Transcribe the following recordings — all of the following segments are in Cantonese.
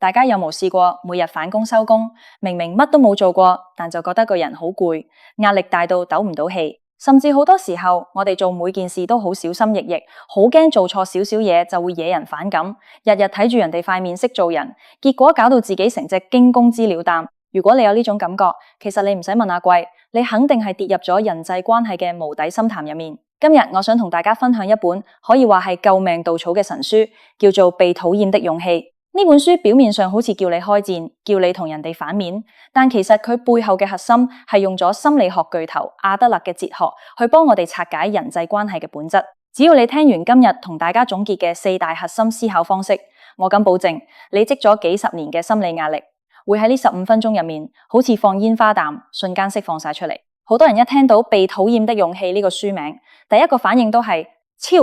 大家有冇試過每日返工收工，明明乜都冇做過，但就覺得個人好攰，壓力大到抖唔到氣，甚至好多時候我哋做每件事都好小心翼翼，好驚做錯少少嘢就會惹人反感，日日睇住人哋塊面識做人，結果搞到自己成隻驚弓之鳥擔。如果你有呢種感覺，其實你唔使問阿貴，你肯定係跌入咗人際關係嘅無底深潭入面。今日我想同大家分享一本可以話係救命稻草嘅神書，叫做《被討厭的勇氣》。呢本書表面上好似叫你開戰，叫你同人哋反面，但其實佢背後嘅核心係用咗心理學巨頭阿德勒嘅哲學去幫我哋拆解人際關係嘅本質。只要你聽完今日同大家總結嘅4大核心思考方式，我敢保證你積咗幾十年嘅心理壓力會喺呢15分鐘入面好似放煙花彈，瞬間釋放晒出嚟。好多人一聽到《被討厭的勇氣》呢個書名，第一個反應都係超，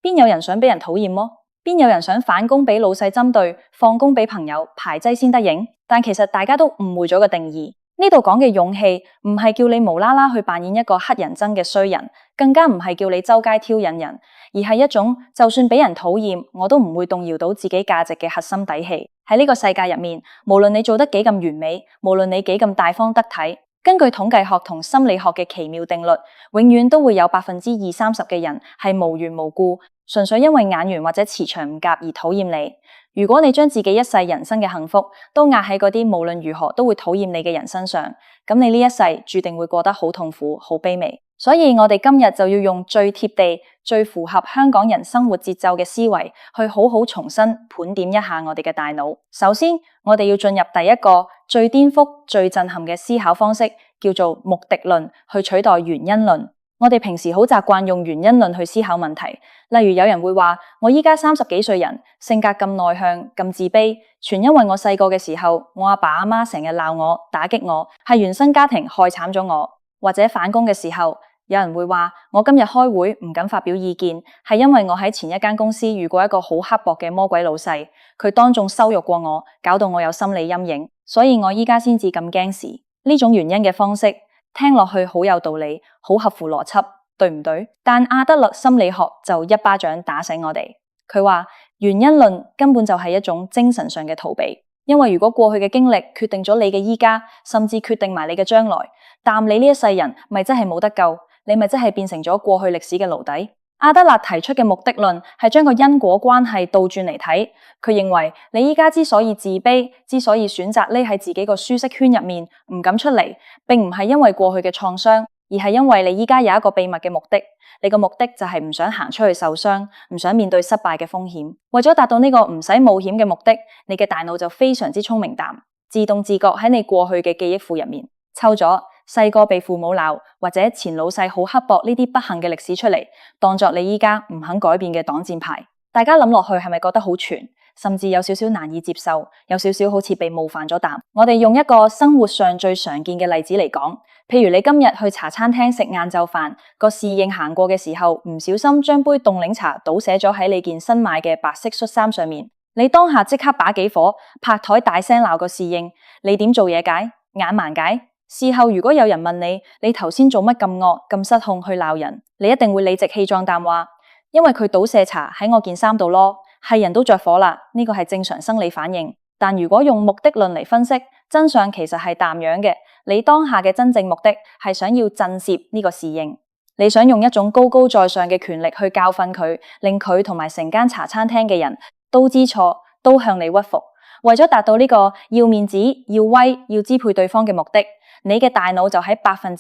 邊有人想俾人討厭麼？邊有人想返工俾老細針對，放工俾朋友排擠先得影？但其實大家都誤會咗個定義。呢度講嘅勇氣唔係叫你無啦啦去扮演一個乞人憎嘅衰人，更加唔係叫你周街挑釁人，而係一種就算俾人討厭，我都唔會動搖到自己價值嘅核心底氣。喺呢個世界入面，無論你做得幾咁完美，無論你幾咁大方得體，根據統計學同心理學嘅奇妙定律，永遠都會有20-30%嘅人係無緣無故，純粹因為眼緣或者磁場唔夾而討厭你。如果你將自己一世人生嘅幸福都壓喺嗰啲無論如何都會討厭你嘅人身上，咁你呢一世注定會過得好痛苦、好卑微。所以我哋今日就要用最貼地、最符合香港人生活節奏嘅思維，去好好重新盤點一下我哋嘅大腦。首先，我哋要進入第一個最顛覆、最震撼嘅思考方式，叫做目的論，去取代原因論。我哋平時好習慣用原因論去思考問題，例如有人會話我依家30幾歲人，性格咁內向、咁自卑，全因為我細個嘅時候，我阿爸阿媽成日鬧我、打擊我，係原生家庭害慘咗我。或者返工嘅時候，有人會話我今日開會唔敢發表意見，係因為我喺前一間公司遇過一個好刻薄嘅魔鬼老細，佢當眾羞辱過我，搞到我有心理陰影，所以我依家先至咁驚事。呢種原因嘅方式聽落去好有道理，好合乎邏輯，對唔對？但阿德勒心理學就一巴掌打醒我哋，佢話原因論根本就係一種精神上嘅逃避，因為如果過去嘅經歷決定咗你嘅依家，甚至決定埋你嘅將來，但你呢一世人咪真係冇得救，你咪真係變成咗過去歷史嘅奴隸。阿德勒提出嘅目的論係將個因果關係倒轉嚟睇，佢認為你依家之所以自卑，之所以選擇匿喺自己個舒適圈入面唔敢出嚟，並唔係因為過去嘅創傷，而係因為你依家有一個秘密嘅目的，你個目的就係唔想行出去受傷，唔想面對失敗嘅風險。為咗達到呢個唔使冒險嘅目的，你嘅大腦就非常之聰明淡，自動自覺喺你過去嘅記憶庫入面抽咗細個被父母鬧或者前老細好刻薄呢啲不幸嘅歷史出嚟，當作你依家唔肯改變嘅擋箭牌。大家諗落去係咪覺得好全，甚至有少少難以接受，有少少好似被冒犯咗啖？我哋用一個生活上最常見嘅例子嚟講，譬如你今日去茶餐廳食晏晝飯，個侍應行過嘅時候唔小心將杯凍檸茶倒瀉咗喺你件新買嘅白色恤衫上面，你當下即刻把幾火，拍台大聲鬧個侍應，你點做嘢解？眼盲解？事後如果有人問你，你頭先做乜咁惡咁失控去鬧人，你一定會理直氣壯淡話，因為佢倒瀉茶喺我件衫度咯，係人都着火啦，呢個係正常生理反應。但如果用目的論嚟分析，真相其實係淡樣嘅，你當下嘅真正目的係想要震懾呢個侍應，你想用一種高高在上嘅權力去教訓佢，令佢同埋成間茶餐廳嘅人都知錯，都向你屈服。為咗達到呢個要面子、要威、要支配對方嘅目的，你嘅大腦就喺1%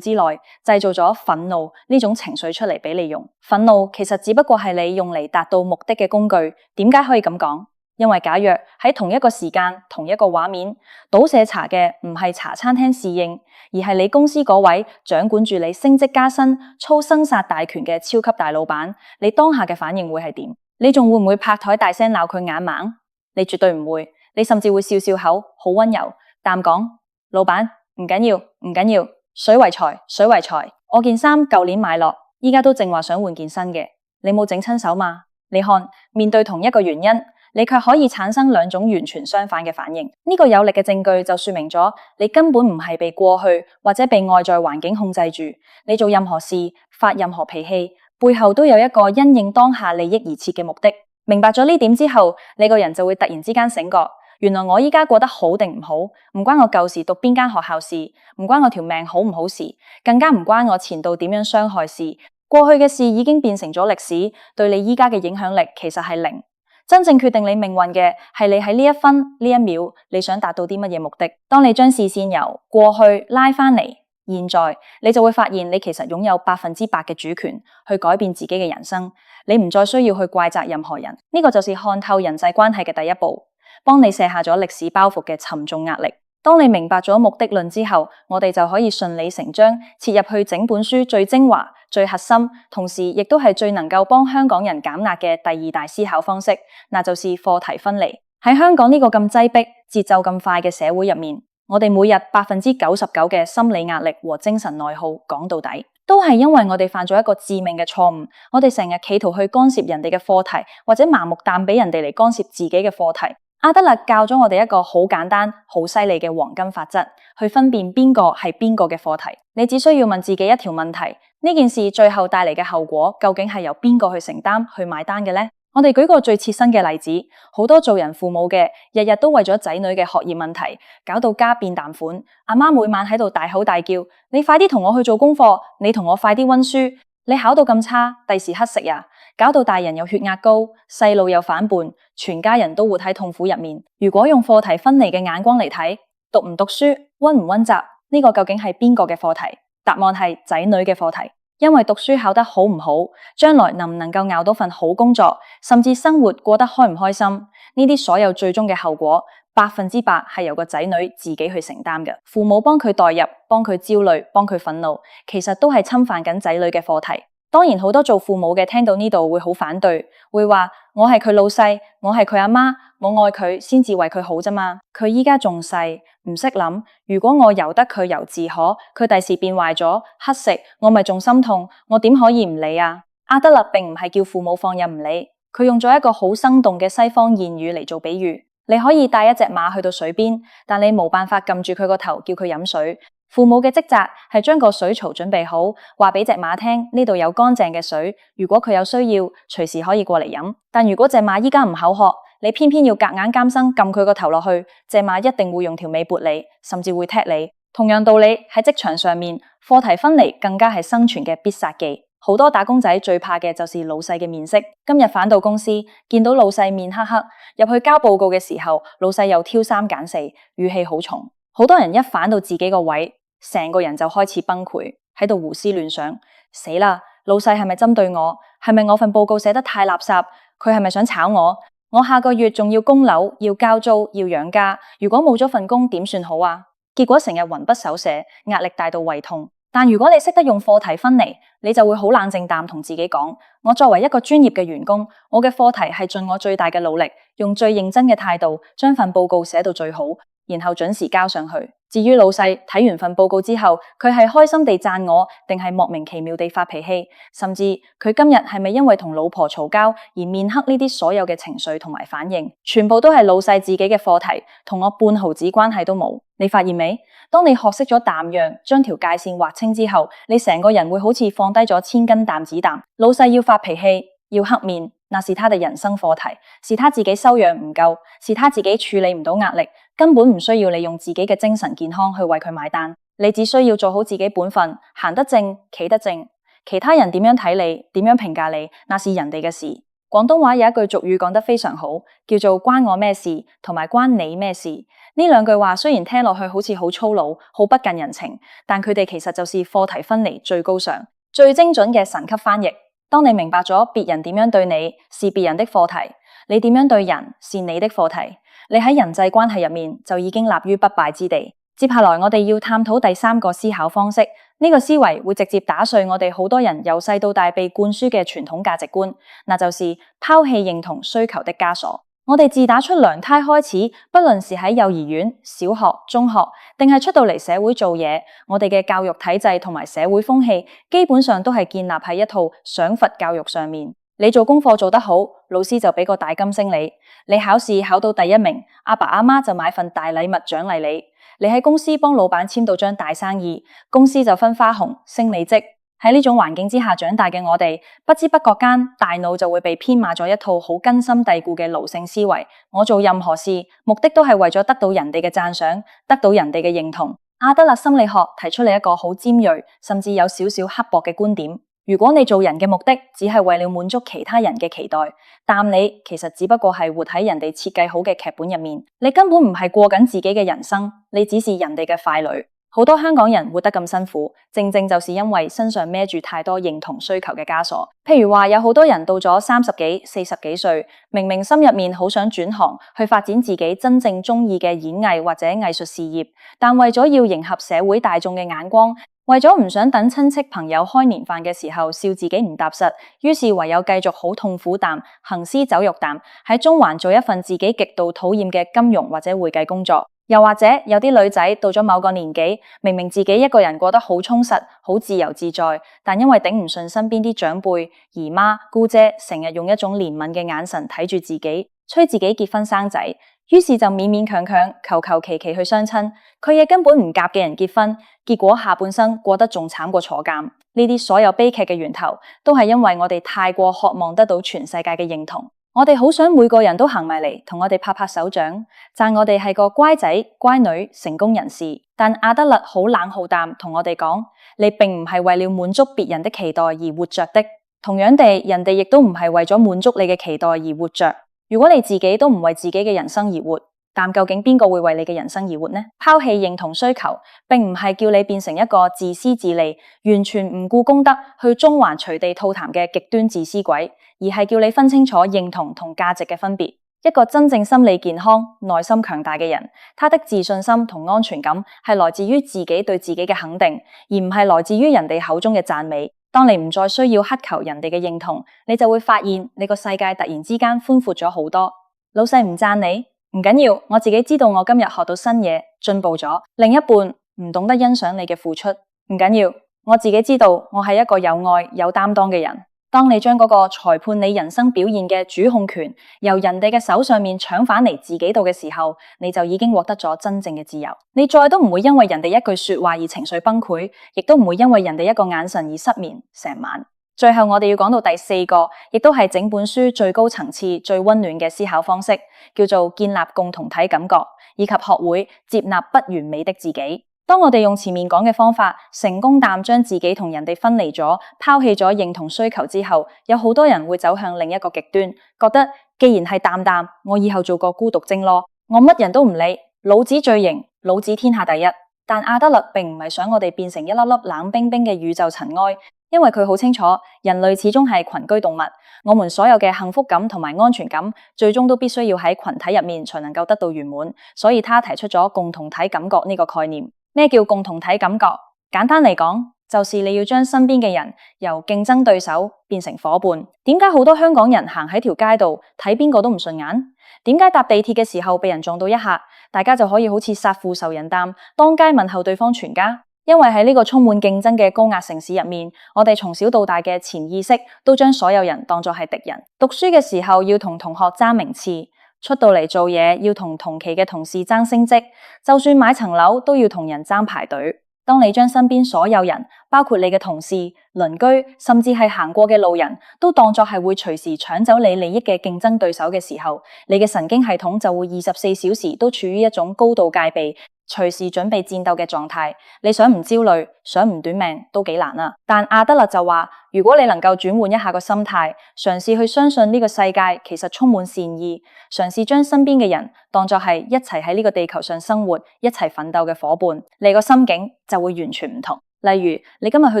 之內製造咗憤怒呢種情緒出嚟俾你用。憤怒其實只不過係你用嚟達到目的嘅工具。點解可以咁講？因為假若喺同一個時間、同一個畫面，倒瀉茶嘅唔係茶餐廳侍應，而係你公司嗰位掌管住你升職加薪、操生殺大權嘅超級大老闆，你當下嘅反應會係點？你仲會唔會拍台大聲鬧佢眼盲？你絕對唔會，你甚至會笑笑口，好溫柔，淡講，老闆，唔緊要，唔緊要，水為財，水為財。我件衫舊年買落，依家都正話想換件新嘅，你冇整親手嘛？你看，面對同一個原因，你卻可以產生2種完全相反嘅反應。呢個有力嘅證據就說明咗，你根本唔係被過去或者被外在環境控制住，你做任何事、發任何脾氣，背後都有一個因應當下利益而設嘅目的。明白咗呢點之後，你個人就會突然之間醒覺，原來我依家過得好定唔好，唔關我舊時讀邊間學校事，唔關我條命好唔好事，更加唔關我前度點樣傷害事。過去嘅事已經變成咗歷史，對你依家嘅影響力其實係零。真正決定你命運嘅係你喺呢一分呢一秒，你想達到啲乜嘢目的。當你將視線由過去拉返嚟現在，你就會發現你其實擁有100%嘅主權去改變自己嘅人生。你唔再需要去怪責任何人，呢個就是看透人際關係嘅第一步，幫你卸下咗歷史包袱嘅沉重壓力。當你明白咗目的論之後，我哋就可以順理成章切入去整本書最精華、最核心，同時亦都係最能夠幫香港人減壓嘅第二大思考方式，那就是課題分離。喺香港呢個咁擠迫、節奏咁快嘅社會入面，我哋每日99%嘅心理壓力和精神內耗，講到底都係因為我哋犯咗一個致命嘅錯誤。我哋成日企圖去干涉人哋嘅課題，或者盲目彈俾人哋嚟干涉自己嘅課題。阿德勒教咗我哋一個好簡單、好犀利嘅黃金法則，去分辨邊個係邊個嘅課題。你只需要問自己一條問題：呢件事最後帶嚟嘅後果，究竟係由邊個去承擔、去買單嘅呢？我哋舉個最切身嘅例子，好多做人父母嘅，日日都為咗仔女嘅學業問題，搞到家變啖款。阿媽每晚喺度大口大叫：你快啲同我去做功課，你同我快啲溫書，你考到咁差，第時乞食呀！搞到大人有血壓高，細路又反叛，全家人都活喺痛苦入面。如果用課題分離嘅眼光嚟睇，讀唔讀書、溫唔溫習，呢個究竟係邊個嘅課題？答案係仔女嘅課題。因為讀書考得好唔好，將來能唔能夠咬到份好工作，甚至生活過得開唔開心，呢啲所有最終嘅後果，100%係由個仔女自己去承擔嘅。父母幫佢代入，幫佢焦慮，幫佢憤怒，其實都係侵犯緊仔女嘅課題。當然好多做父母嘅聽到呢度會好反對，會話我係佢老細，我係佢阿媽，我愛佢先至為佢好啫嘛。佢依家仲細，唔識諗，如果我由得佢由自可，佢第時變壞咗乞食，我咪仲心痛，我點可以唔理啊？阿德勒並唔係叫父母放任唔理，佢用咗一個好生動嘅西方諺語嚟做比喻。你可以帶一隻馬去到水邊，但你冇辦法撳住佢個頭叫佢飲水。父母嘅職責係將個水槽準備好，話俾隻馬聽呢度有乾淨嘅水，如果佢有需要，隨時可以過嚟飲。但如果隻馬依家唔口渴，你偏偏要夾硬監生撳佢個頭落去，隻馬一定會用條尾撥你，甚至會踢你。同樣道理，喺職場上面，課題分離更加係生存嘅必殺技。好多打工仔最怕嘅就是老細嘅面色。今日返到公司，見到老細面黑黑，入去交報告嘅時候，老細又挑三揀四，語氣好重。好多人一返到自己個位，成個人就開始崩潰，喺度胡思亂想，死啦！老細係咪針對我？係咪我份報告寫得太垃圾？佢係咪想炒我？我下個月仲要供樓，要交租，要養家，如果冇咗份工點算好啊？結果成日魂不守舍，壓力大到胃痛。但如果你識得用課題分離，你就會好冷靜淡同自己講：我作為一個專業嘅員工，我嘅課題係盡我最大嘅努力，用最認真嘅態度將份報告寫到最好，然後準時交上去。至於老細睇完份報告之後，佢係開心地讚我，定係莫名其妙地發脾氣，甚至佢今日係咪因為同老婆嘈交而面黑，呢啲所有嘅情緒同埋反應，全部都係老細自己嘅課題，同我半毫子關係都冇。你發現未？當你學識咗淡讓，將條界線劃清之後，你成個人會好似放低咗千斤擔子擔。老細要發脾氣，要黑面，那是他的人生課題，是他自己修養唔夠，是他自己處理唔到壓力，根本唔需要你用自己嘅精神健康去為佢買單。你只需要做好自己本分，行得正，企得正。其他人點樣睇你，點樣評價你，那是人哋嘅事。廣東話有一句俗語講得非常好，叫做關我咩事，同埋關你咩事。呢兩句話雖然聽落去好似好粗魯，好不近人情，但佢哋其實就是課題分離最高尚、最精準嘅神級翻譯。當你明白咗別人點樣對你是別人的課題，你點樣對人是你的課題，你喺人際關係入面就已經立於不敗之地。接下來我哋要探討第三個思考方式，呢個思維會直接打碎我哋好多人由細到大被灌輸嘅傳統價值觀，那就是拋棄認同需求的枷鎖。我哋自打出娘胎開始，不論是喺幼兒園、小學、中學，定係出到嚟社會做嘢，我哋嘅教育體制同埋社會風氣，基本上都係建立喺一套賞罰教育上面。你做功課做得好，老師就俾個大金星你；你考試考到第一名，阿爸阿媽就買份大禮物獎勵你；你喺公司幫老闆簽到張大生意，公司就分花紅升你職。喺呢種環境之下長大嘅我哋，不知不覺間大腦就會被編碼咗一套好根深蒂固嘅奴性思維。我做任何事，目的都係為咗得到人哋嘅讚賞，得到人哋嘅認同。阿德勒心理學提出嚟一個好尖銳，甚至有少少刻薄嘅觀點。如果你做人嘅目的只係為了滿足其他人嘅期待，但你其實只不過係活喺人哋設計好嘅劇本入面，你根本唔係過緊自己嘅人生，你只是人哋嘅傀儡。好多香港人活得咁辛苦，正正就是因為身上孭住太多認同需求嘅枷鎖。譬如話有好多人到咗30幾、40幾歲，明明心入面好想轉行去發展自己真正中意嘅演藝或者藝術事業，但為咗要迎合社會大眾嘅眼光，為咗唔想等親戚朋友開年飯嘅時候笑自己唔踏實，於是唯有繼續好痛苦啖行屍走肉啖喺中環做一份自己極度討厭嘅金融或者會計工作。又或者有啲女仔到咗某個年紀，明明自己一個人過得好充實、好自由自在，但因為頂唔順身邊啲長輩、姨媽、姑姐成日用一種憐憫嘅眼神睇住自己，催自己結婚生仔，於是就勉勉強強、求求其其去相親，佢亦根本唔夾嘅人結婚，結果下半生過得仲慘過坐監。呢啲所有悲劇嘅源頭，都係因為我哋太過渴望得到全世界嘅認同。我哋好想每個人都行埋嚟同我哋拍拍手掌，讚我哋係個乖仔乖女成功人士。但阿德勒好冷好淡同我哋講，你並唔係為了滿足別人的期待而活着的，同樣地，人哋亦都唔係為咗滿足你嘅期待而活着。如果你自己都唔為自己嘅人生而活，但究竟邊個會為你嘅人生而活呢？拋棄認同需求，並唔係叫你變成一個自私自利、完全唔顧公德、去中環隨地吐痰嘅極端自私鬼，而係叫你分清楚認同同價值嘅分別。一個真正心理健康、內心強大嘅人，他的自信心同安全感係來自於自己對自己嘅肯定，而唔係來自於人哋口中嘅讚美。當你唔再需要乞求人哋嘅認同，你就會發現你個世界突然之間寬闊咗好多。老細唔讚你？唔緊要，我自己知道我今日學到新嘢，進步咗。另一半唔懂得欣賞你嘅付出，唔緊要，我自己知道我係一個有愛有擔當嘅人。當你將嗰個裁判你人生表現嘅主控權由人哋嘅手上面搶返嚟自己度嘅時候，你就已經獲得咗真正嘅自由。你再都唔會因為人哋一句說話而情緒崩潰，亦都唔會因為人哋一個眼神而失眠成晚。最後我哋要講到第4個，亦都係整本書最高層次、最溫暖嘅思考方式，叫做建立共同體感覺，以及學會接納不完美的自己。當我哋用前面講嘅方法，成功地將自己同人哋分離咗，拋棄咗認同需求之後，有好多人會走向另一個極端，覺得既然係淡淡，我以後做個孤獨精咯，我乜人都唔理，老子最型，老子天下第一。但阿德勒並唔係想我哋變成一粒粒冷冰冰嘅宇宙塵埃。因為佢好清楚，人類始終係群居動物，我們所有嘅幸福感同埋安全感，最終都必須要喺群體入面才能夠得到圓滿。所以他提出咗共同體感覺呢個概念。咩叫共同體感覺？簡單嚟講，就是你要將身邊嘅人由競爭對手變成夥伴。點解好多香港人行喺條街度睇邊個都唔順眼？點解搭地鐵嘅時候被人撞到一下，大家就可以好似殺父仇人擔，當街問候對方全家？因為喺呢個充滿競爭嘅高壓城市入面，我哋從小到大嘅潛意識都將所有人當作係敵人。讀書嘅時候要同同學爭名次，出到嚟做嘢要同同期嘅同事爭升職，就算買層樓都要同人爭排隊。當你將身邊所有人，包括你嘅同事、鄰居，甚至係行過嘅路人，都當作係會隨時搶走你利益嘅競爭對手嘅時候，你嘅神經系統就會24小時都處於一種高度戒備，隨時準備戰鬥嘅狀態。你想唔焦慮，想唔短命都幾難啊。但阿德勒就話，如果你能夠轉換一下個心態，嘗試去相信呢個世界其實充滿善意，嘗試將身邊嘅人當作係一齊喺呢個地球上生活、一齊奮鬥嘅夥伴，你個心境就會完全唔同。例如，你今日去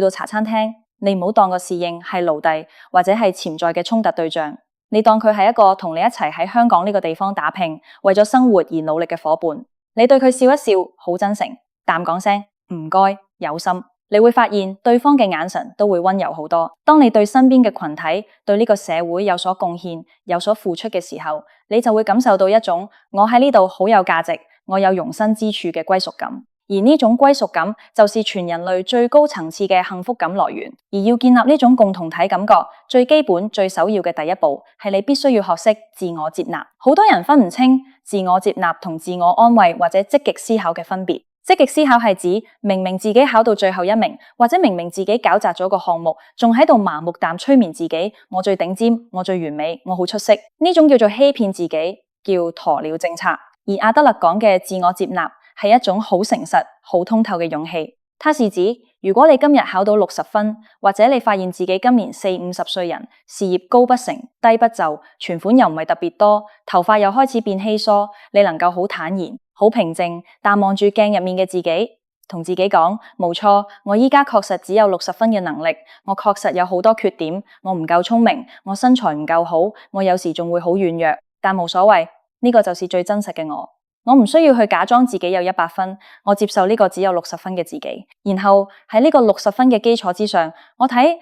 到茶餐廳，你唔好當個侍應係奴隸或者係潛在嘅衝突對象，你當佢係一個同你一齊喺香港呢個地方打拼，為咗生活而努力嘅夥伴。你對佢笑一笑，好真誠，淡講聲唔該，有心，你會發現對方嘅眼神都會溫柔好多。當你對身邊嘅群體、對呢個社會有所貢獻、有所付出嘅時候，你就會感受到一種我喺呢度好有價值，我有容身之處嘅歸屬感。而呢種歸屬感就是全人類最高層次嘅幸福感來源。而要建立呢種共同體感覺，最基本、最首要嘅第一步係你必須要學識自我接納。好多人分唔清自我接納同自我安慰或者積極思考嘅分別。積極思考係指明明自己考到最後一名，或者明明自己搞砸咗個項目，仲喺度盲目地催眠自己，我最頂尖，我最完美，我好出色，呢種叫做欺騙自己，叫鴕鳥政策。而阿德勒講嘅自我接納係一種好誠實、好通透嘅勇氣。它是指如果你今日考到60分，或者你發現自己今年40-50歲人，事業高不成低不就，存款又唔係特別多，頭髮又開始變稀疏，你能夠好坦然、好平靜，但望住鏡入面嘅自己，同自己講，冇錯，我依家確實只有60分嘅能力，我確實有好多缺點，我唔夠聰明，我身材唔夠好，我有時仲會好軟弱，但冇所謂，呢個就是最真實嘅我。我唔需要去假裝自己有100分，我接受呢個只有60分嘅自己。然後喺呢個60分嘅基礎之上，我睇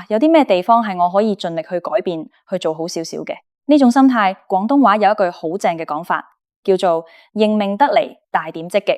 有啲咩地方係我可以盡力去改變，去做好少少嘅。呢種心態，廣東話有一句好正嘅講法，叫做認命得嚟，大點積極。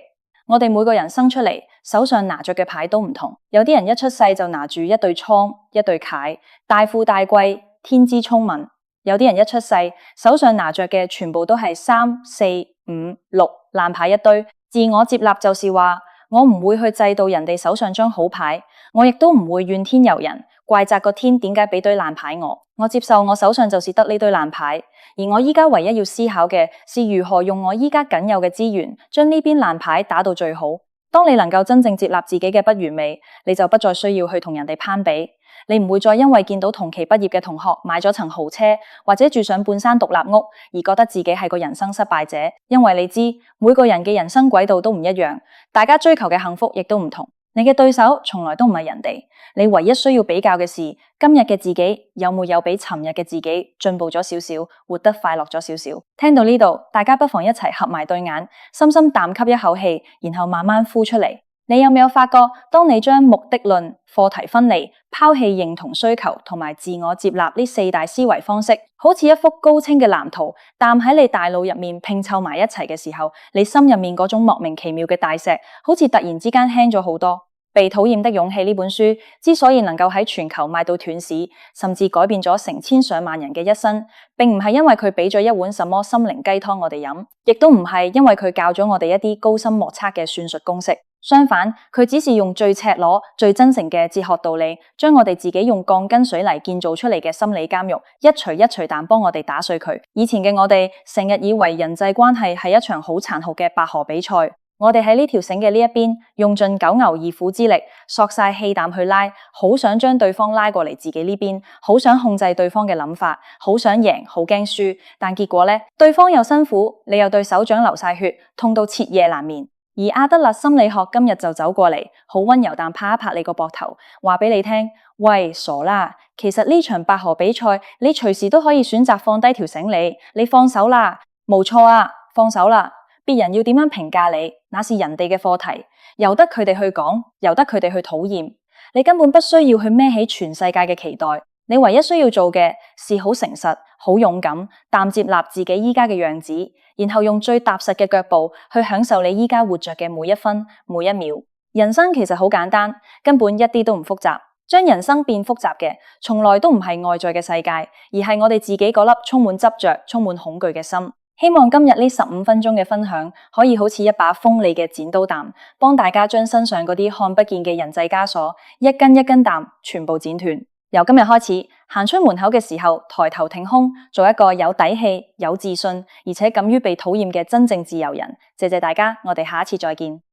我哋每個人生出嚟，手上拿着嘅牌都唔同，有啲人一出世就拿住一對倉、一對鎅，大富大貴，天資聰敏。有啲人一出世，手上拿着嘅全部都係3、4、5、6爛牌一堆。自我接納就是話，我唔會去制度人哋手上張好牌，我亦都唔會怨天尤人，怪責個天點解俾堆爛牌我。我接受我手上就是得呢堆爛牌，而我依家唯一要思考嘅是如何用我依家僅有嘅資源，將呢邊爛牌打到最好。當你能夠真正接納自己嘅不完美，你就不再需要去同人哋攀比。你唔會再因為見到同期畢業嘅同學買咗層豪車，或者住上半山獨立屋，而覺得自己係個人生失敗者。因為你知每個人嘅人生軌道都唔一樣，大家追求嘅幸福亦都唔同。你嘅對手從來都唔係人哋，你唯一需要比較嘅是今日嘅自己有沒有比尋日嘅自己進步咗少少，活得快樂咗少少。聽到呢度，大家不妨一齊合埋對眼，深深啖吸一口氣，然後慢慢呼出嚟。你有沒有發覺，當你將目的論、課題分離、拋棄認同需求同埋自我接納呢4大思維方式，好似一幅高清嘅藍圖，但喺你大腦入面拼湊埋一齊嘅時候，你心入面嗰種莫名其妙嘅大石，好似突然之間輕咗好多。被討厭的勇氣呢本書之所以能夠喺全球賣到斷市，甚至改變咗成千上萬人嘅一生，並唔係因為佢俾咗一碗什麼心靈雞湯我哋飲，亦都唔係因為佢教咗我哋一啲高深莫測嘅算術公式。相反，佢只是用最赤裸、最真誠嘅哲學道理，將我哋自己用鋼筋水泥建造出嚟嘅心理監獄，一錘一錘彈幫我哋打碎佢。以前嘅我哋成日以為人際關係係一場好殘酷嘅拔河比賽，我哋喺呢條繩嘅呢一邊，用盡九牛二虎之力，索晒氣膽去拉，好想將對方拉過嚟自己呢邊，好想控制對方嘅諗法，好想贏，好驚輸，但結果呢，對方又辛苦，你又對手掌流晒血，痛到徹夜難眠。而阿德勒心理學今日就走過嚟，好溫柔但拍一拍你個膊頭，話俾你聽，喂，傻啦，其實呢場拔河比賽，你隨時都可以選擇放低條繩，你放手啦，冇錯啊，放手啦，別人要點樣評價你，那是人哋嘅課題，由得佢哋去講，由得佢哋去討厭，你根本不需要去孭起全世界嘅期待，你唯一需要做嘅是好誠實、好勇敢，淡接納自己依家嘅樣子，然後用最踏實嘅腳步去享受你依家活着嘅每一分每一秒。人生其實好簡單，根本一啲都唔複雜。將人生變複雜嘅，從來都唔係外在嘅世界，而係我哋自己嗰粒充滿執着、充滿恐懼嘅心。希望今日呢15分鐘嘅分享，可以好似一把鋒利嘅剪刀擔，幫大家將身上嗰啲看不見嘅人際枷鎖，一根一根擔全部剪斷。由今日開始，行出門口嘅時候，抬頭挺胸，做一個有底氣、有自信，而且敢於被討厭嘅真正自由人。謝謝大家，我哋下一次再見。